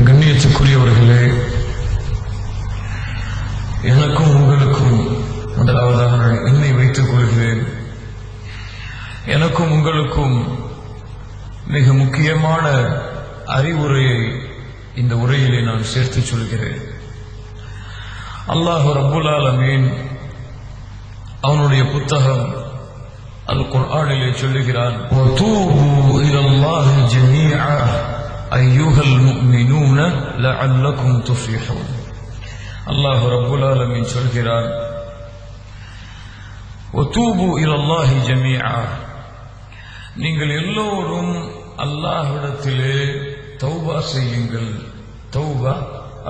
கண்ணியத்துக்குரியவர்களே, எனக்கும் உங்களுக்கும் முதலாவதாக என்னை வைத்துக் கொள்கிறேன். எனக்கும் உங்களுக்கும் மிக முக்கியமான அறிவுரையை இந்த உரையிலே நான் சேர்த்து சொல்கிறேன். அல்லாஹ் ரப்புல் ஆலமீன் அவனுடைய புத்தகம் அல் குர்ஆனிலே சொல்லுகிறான், வதூபு இலல்லாஹி ஜமீஆ அய்யுஹல் முஃமினூன லஅல்லகும் துஃப்லிஹூன். அல்லாஹ் ரப்புல் ஆலமீன் சொல்கிறான், வதூபு இலல்லாஹி ஜமீஆ, நீங்கள் எல்லோரும் அல்லாஹ்விடத்திலே தௌபா செய்யுங்கள். தௌபா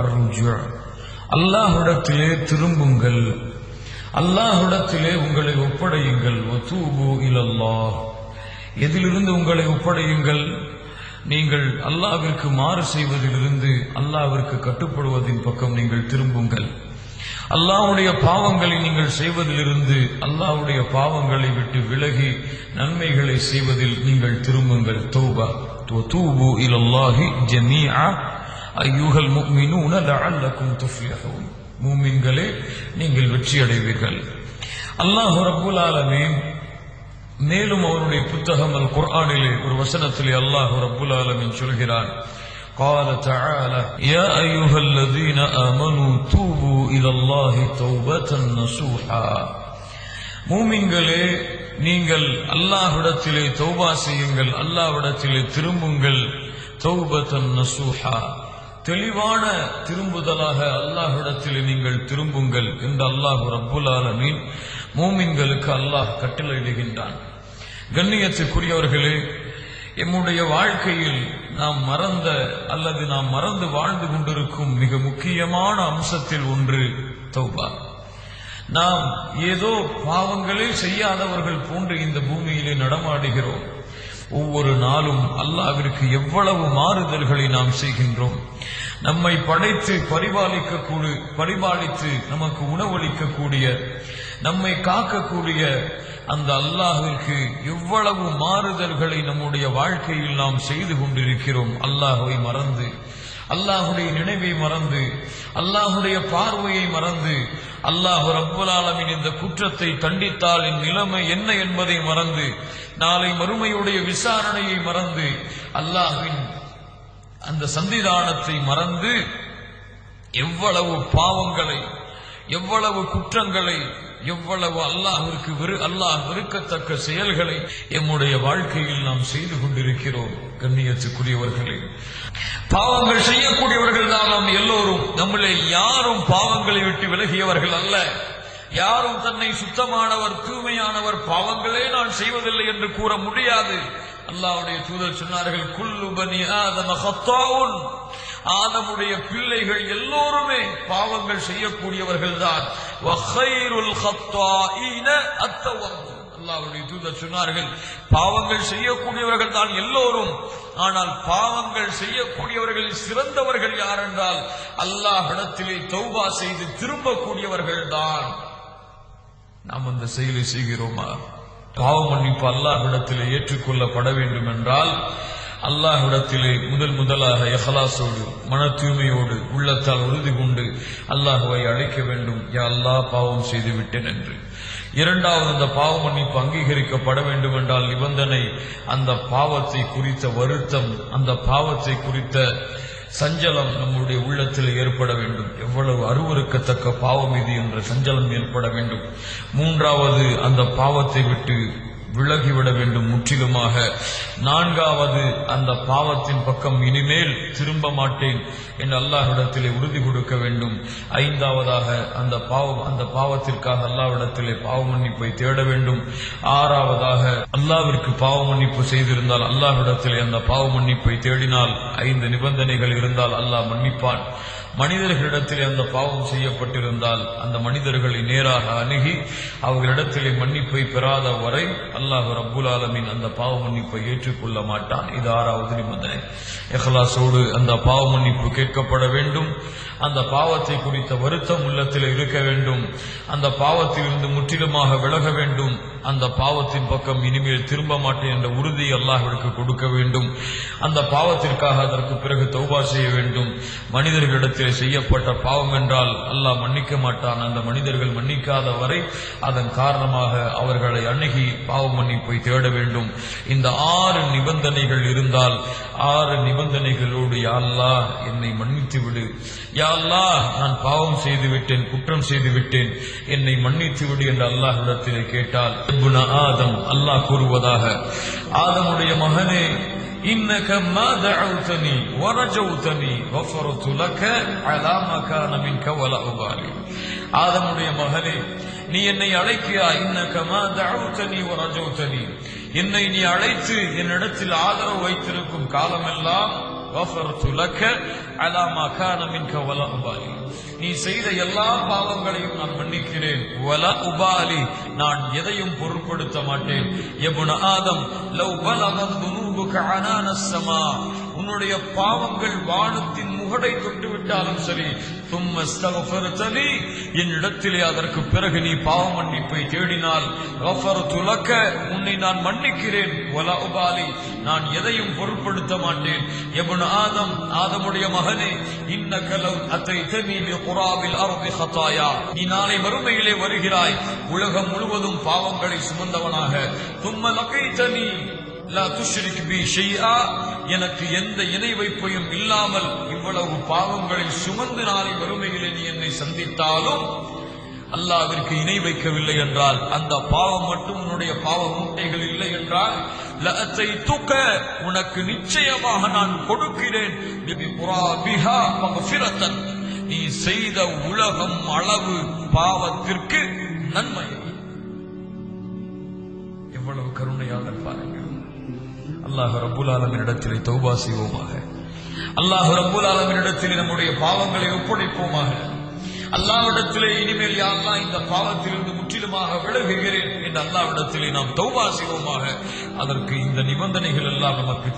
அர்-ருஜூ, அல்லாஹ்விடத்திலே திரும்புங்கள், அல்லாஹ்விடத்திலே உங்களை ஒப்படையுங்கள். வதூபு இலல்லாஹ், எதிலிருந்து உங்களை ஒப்படையுங்கள்? நீங்கள் அல்லாஹ்விற்கு மாறு செய்வதிலிருந்து அல்லாஹ்விற்கு கட்டுப்படுவதின் பக்கம் நீங்கள் திரும்புங்கள். அல்லாஹ்வுடைய பாவங்களை நீங்கள் செய்வதிலிருந்து அல்லாஹ்வுடைய பாவங்களை விட்டு விலகி நன்மைகளை செய்வதில் நீங்கள் திரும்புங்கள். தௌபா. வதூபு இலல்லாஹி ஜமீஆ அய்யுஹல் முஃமினூன லஅல்லகும் துஃப்லிஹூன். மூமின்களே, நீங்கள் வெற்றி அடைவீர்கள். அல்லாஹ் ரப்புல் ஆலமீன் மேலும் அவருடைய புத்தகம் அல் குர்ஆனிலே ஒரு வசனத்திலே அல்லாஹ் ரப்புல் ஆலமீன் சொல்கிறான், قال تعالى يا أيها الذين آمنوا توبوا إلى الله توبة نصوحا. மூமின்களே, நீங்கள் அல்லாஹ்விடத்திலே தௌபா செய்யுங்கள், அல்லாஹ்விடத்திலே திரும்புங்கள். தௌபத்தன் நசூஹா, தெளிவான திரும்புதலாக அல்லாஹ்விடத்திலே நீங்கள் திரும்புங்கள் என்று அல்லாஹ் ரப்புல் ஆலமீன் மூமின்களுக்கு அல்லாஹ் கட்டளையிடுகின்றான். கண்ணியத்துக்குரியவர்களே, எம்முடைய வாழ்க்கையில் நாம் மறந்த அல்லது நாம் மறந்து வாழ்ந்து கொண்டிருக்கும் மிக முக்கியமான அம்சத்தில் ஒன்று தௌபா. நாம் ஏதோ பாவங்களே செய்யாதவர்கள் போன்று இந்த பூமியிலே நடமாடுகிறோம். ஒவ்வொரு நாளும் அல்லாஹ்விற்கு எவ்வளவு மாறுதல்களை நாம் செய்கின்றோம். நம்மை படைத்து பரிபாலித்து நமக்கு உணவளிக்கக்கூடிய, நம்மை காக்கக்கூடிய அந்த அல்லாஹ்விற்கு எவ்வளவு மாறுதல்களை நம்முடைய வாழ்க்கையில் நாம் செய்து கொண்டிருக்கிறோம். அல்லாஹ்வை மறந்து, அல்லாஹ்வுடைய நினைவை மறந்து, அல்லாஹ்வுடைய பார்வையை மறந்து, அல்லாஹ் ரப்புல் ஆலமீன் இந்த குற்றத்தை தண்டித்தால் என் நிலைமை என்ன என்பதை மறந்து, நாளை மறுமையுடைய விசாரணையை மறந்து, அல்லாஹ்வின் அந்த சந்திதானத்தை மறந்து எவ்வளவு பாவங்களை, எவ்வளவு குற்றங்களை, எவ்வளவு அல்லாஹ் வெறுக்கத்தக்க செயல்களை எம்முடைய வாழ்க்கையில் நாம் செய்து கொண்டிருக்கிறோம். கண்ணியத்துக்குரியவர்களே, பாவங்கள் செய்யக்கூடியவர்கள் தான் நாம் எல்லோரும். நம்மளே யாரும் பாவங்களை விட்டு விலகியவர்கள் அல்ல. யாரும் தன்னை சுத்தமானவர், தூய்மையானவர், பாவங்களே நான் செய்வதில்லை என்று கூற முடியாது. அல்லாஹ்வுடைய தூதர் சொன்னார்கள், குல்லு பனி ஆதம ஹத்தாவுன், ஆதமுடைய பிள்ளைகள் எல்லோருமே பாவங்கள் செய்யக்கூடியவர்கள் தான். வகைருல் ஹத்தாஈன அத்தவர்பூன், அல்லாஹ்வுடைய தூதர் சொன்னார்கள், பாவங்கள் செய்யக்கூடியவர்கள் தான் எல்லோரும். ஆனால் பாவங்கள் செய்யக்கூடியவர்களில் சிறந்தவர்கள் யார் என்றால் அல்லாஹ்விடத்திலே தௌபா செய்து திரும்பக்கூடியவர்கள் தான். நாம் அந்த செயலை செய்கிறோமா? பாவ மன்னிப்பு அல்லாஹ்விடத்திலே ஏற்றுக்கொள்ளப்பட வேண்டும் என்றால் அல்லாஹ்விடத்திலே முதலாக இஹ்லாஸோடு, மன தூய்மையோடு, உள்ளத்தால் உறுதி கொண்டு அல்லாஹ்வை அழைக்க வேண்டும், யா அல்லாஹ் பாவம் செய்து விட்டேன் என்று. இரண்டாவது, அந்த பாவ மன்னிப்பு அங்கீகரிக்கப்பட வேண்டும் என்றால் நிபந்தனை, அந்த பாவத்தை குறித்த வருத்தம், அந்த பாவத்தை குறித்த சஞ்சலம் நம்முடைய உள்ளத்தில் ஏற்பட வேண்டும். எவ்வளவு அருவருக்கத்தக்க பாவம் இது என்ற சஞ்சலம் ஏற்பட வேண்டும். மூன்றாவது, அந்த பாவத்தை விட்டு விலகிவிட வேண்டும் முற்றிலுமாக. நான்காவது, அந்த பாவத்தின் பக்கம் இனிமேல் திரும்ப மாட்டேன் என்று அல்லாஹ்விடத்திலே உறுதி கொடுக்க வேண்டும். ஐந்தாவதாக, அந்த பாவத்திற்காக அல்லாஹ்விடத்திலே பாவ மன்னிப்பை தேட வேண்டும். ஆறாவதாக, அல்லாஹ்விற்கு பாவ மன்னிப்பு செய்திருந்தால் அல்லாஹ்விடத்திலே அந்த பாவ மன்னிப்பை தேடினால் 5 நிபந்தனைகள் இருந்தால் அல்லாஹ் மன்னிப்பான். மனிதர்களிடத்திலே அந்த பாவம் செய்யப்பட்டிருந்தால் அந்த மனிதர்களை நேராக அணுகி அவர்களிடத்திலே மன்னிப்பை பெறாத வரை அல்லாஹ் ரப்புல் ஆலமீன் அந்த பாவ மன்னிப்பை ஏற்று ஏற்றுக்கொள்ள மாட்டான். இது 6வது நிபந்தனை. இஹ்லாஸோடு அந்த பாவ மன்னிப்பு கேட்கப்பட வேண்டும். அந்த பாவத்தை குறித்த வருத்தம் உள்ளத்தில் இருக்க வேண்டும். அந்த பாவத்திலிருந்து முற்றிலுமாக விலக வேண்டும். அந்த பாவத்தின் பக்கம் இனிமேல் திரும்ப மாட்டேன் என்ற உறுதி அல்லாஹ்விற்கு கொடுக்க வேண்டும். அந்த பாவத்திற்காக அதற்கு பிறகு தௌபா செய்ய வேண்டும். மனிதர்களிடத்தில் செய்யப்பட்ட பாவம் என்றால் அல்லாஹ் மன்னிக்க மாட்டான். அந்த மனிதர்கள் மன்னிக்காத வரை அதன் காரணமாக அவர்களை அணுகி பாவ மன்னிப்பை தேட வேண்டும். இந்த 6 நிபந்தனைகள் இருந்தால் 6 நிபந்தனைகளோடு யா அல்லாஹ் என்னை மன்னித்து விடு, யா அல்லாஹ் நான் பாவம் செய்து விட்டேன், குற்றம் செய்து விட்டேன், என்னை மன்னித்து விடு என்று அல்லாஹ்விடத்திலே கேட்டால் இப்னு ஆதம் அல்லாஹ் கூறுவதாக, ஆதமுடைய மகனே இன்னக மா தஅவுதனி வரஜௌதனி கஃபரது லக அலா மா கான மின்க வலா உபாலி. ஆதமுடைய மகனே நீ என்னை அழைக்கிறாய், இன்னக மா தஅவுதனி வரஜௌதனி, என்னை நீ அழைத்து என்னிடத்தில் ஆதரவு வைத்திருக்கும் காலமெல்லாம் கஃபரது லக அலா மா கான மின்க வலா உபாலி, நீ செய்த எல்லா பாவங்களையும் நான் மன்னிக்கிறேன். வலா உபாலி, நான் எதையும் பொருட்படுத்த மாட்டேன். இப்னு ஆதம் லவ் பலகத் துனூபுக அனான ஸமா, உன்னுடைய பாவங்கள் வானத்தின் முகடை தொட்டு விட்டாலும் சரி, தும்ம அஸ்தக்ஃபர்தனி, என்னிடத்திலே அதற்கு பிறகு நீ பாவ மன்னிப்பை தேடினால் கஃபர்து லக, உன்னை நான் மன்னிக்கிறேன். வலா உபாலி, நான் எதையும் பொருட்படுத்த மாட்டேன். இப்னு ஆதம், ஆதமுடைய மகனே, இன்னக லவ் அதைதனி பிகுராபில் அர்தி ஹதாயா, நீ நாளை மறுமையிலே வருகிறாய் உலகம் முழுவதும் பாவங்களை சுமந்தவனாக. தும்ம லகைதனி லா துஷ்ரிக் பி ஷைஆ, எனக்கு எந்த இணை வைப்பையும் இல்லாமல் இவ்வளவு பாவங்களை சுமந்து நாளை வறுமையிலே நீ என்னை சந்தித்தாலும் அல்லாஹ்விற்கு இணை வைக்கவில்லை என்றால், அந்த பாவம் மட்டும் உன்னுடைய பாவ மூட்டைகள் இல்லை என்றால், லஅதைதுக, உனக்கு நிச்சயமாக நான் கொடுக்கிறேன், பிகுராபிஹா மக்ஃபிரத்தன், நீ செய்த உலகம் அளவு பாவத்திற்கு நன்மை. எவ்வளவு கருணையாக பாருங்கள். அல்லாஹ் ரப்புல் ஆலமீனிடத்திலே தௌபா செய்வோமாக. அல்லாஹ் ரப்புல் ஆலமீனிடத்திலே நம்முடைய பாவங்களை ஒப்படைப்போமாக. அல்லாஹ்விடத்திலே இனிமேல் யா அல்லாஹ் இந்த பாவத்திலிருந்து முற்றிலுமாக விலகுகிறேன் என்று அல்லாஹ்விடத்திலே நாம் தௌபா செய்வோமாக. அதற்கு இந்த நிபந்தனைகள் எல்லாம் நமக்கு